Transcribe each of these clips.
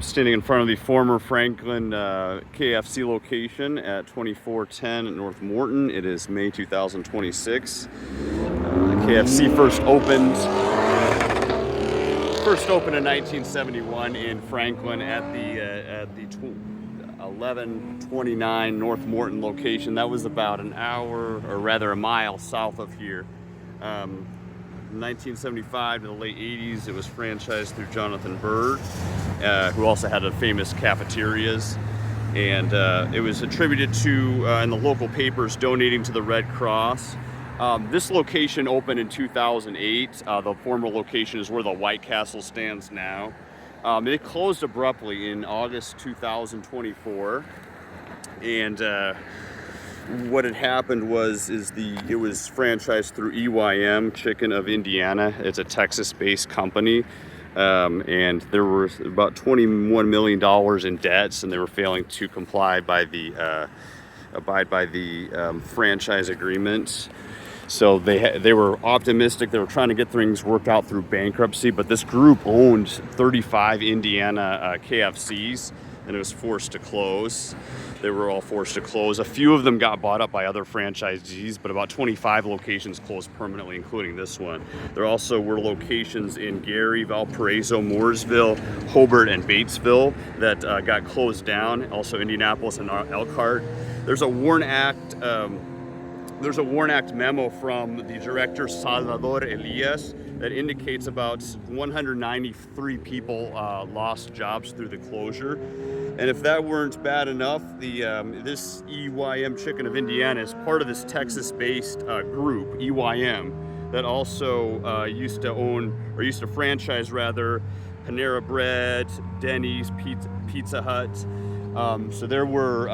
standing in front of the former Franklin KFC location at 2410 North Morton. It is May 2026. KFC first opened in 1971 in Franklin at the 1129 North Morton location. That was about an hour, or rather a mile south of here. 1975 to the late 80s, it was franchised through Jonathan Bird, who also had a famous cafeterias, and it was attributed to in the local papers donating to the Red Cross. This location opened in 2008. The former location is where the White Castle stands now. It closed abruptly in August 2024, and what had happened was it was franchised through EYM Chicken of Indiana. It's a Texas-based company, and there were about $21 million in debts, and they were failing to abide by the franchise agreement. So they were optimistic. They were trying to get things worked out through bankruptcy, but this group owned 35 Indiana KFCs, and it was forced to close. They were all forced to close. A few of them got bought up by other franchisees, but about 25 locations closed permanently, including this one. There also were locations in Gary, Valparaiso, Mooresville, Hobart, and Batesville that got closed down. Also Indianapolis and Elkhart. There's a WARN Act memo from the director Salvador Elias that indicates about 193 people lost jobs through the closure. And if that weren't bad enough, this EYM Chicken of Indiana is part of this Texas-based group, EYM, that also used to franchise Panera Bread, Denny's, Pizza Hut. So there were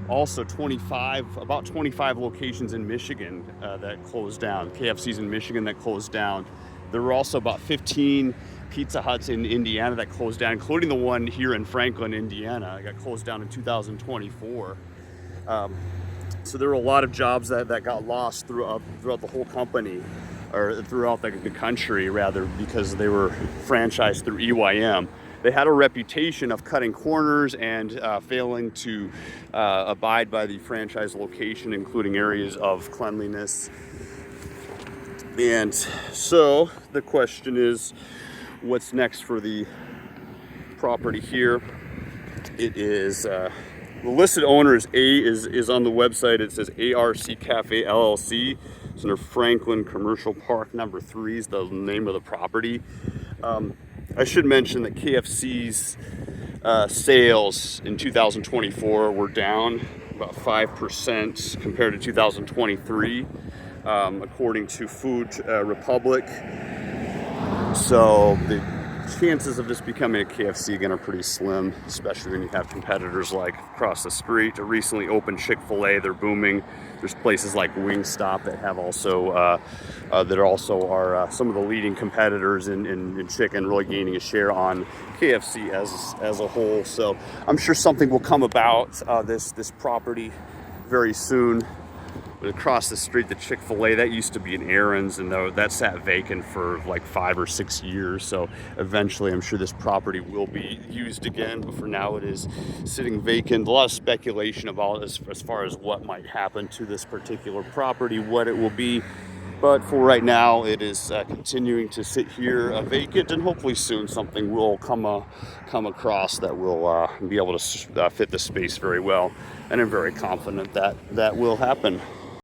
also about 25 locations in Michigan that closed down, KFCs in Michigan that closed down. There were also about 15 Pizza Huts in Indiana that closed down, including the one here in Franklin, Indiana. It got closed down in 2024. So there were a lot of jobs that got lost throughout the whole company, or throughout the country, rather, because they were franchised through EYM. They had a reputation of cutting corners and failing to abide by the franchise location, including areas of cleanliness. And so the question is, what's next for the property here? It is the listed owner is on the website. It says ARC Cafe LLC. It's under Franklin Commercial Park number 3 is the name of the property. I should mention that KFC's sales in 2024 were down about 5% compared to 2023, according to Food Republic. So the chances of this becoming a KFC again are pretty slim, especially when you have competitors like across the street. A recently opened Chick-fil-A, they're booming. There's places like Wingstop that have also are some of the leading competitors in chicken, really gaining a share on KFC as a whole. So I'm sure something will come about this property very soon. But across the street, the Chick-fil-A, that used to be an Aaron's, and that sat vacant for like 5 or 6 years. So eventually, I'm sure this property will be used again. But for now, it is sitting vacant. A lot of speculation about as far as what might happen to this particular property, what it will be. But for right now, it is continuing to sit here vacant, and hopefully soon something will come across that will be able to fit the space very well. And I'm very confident that will happen.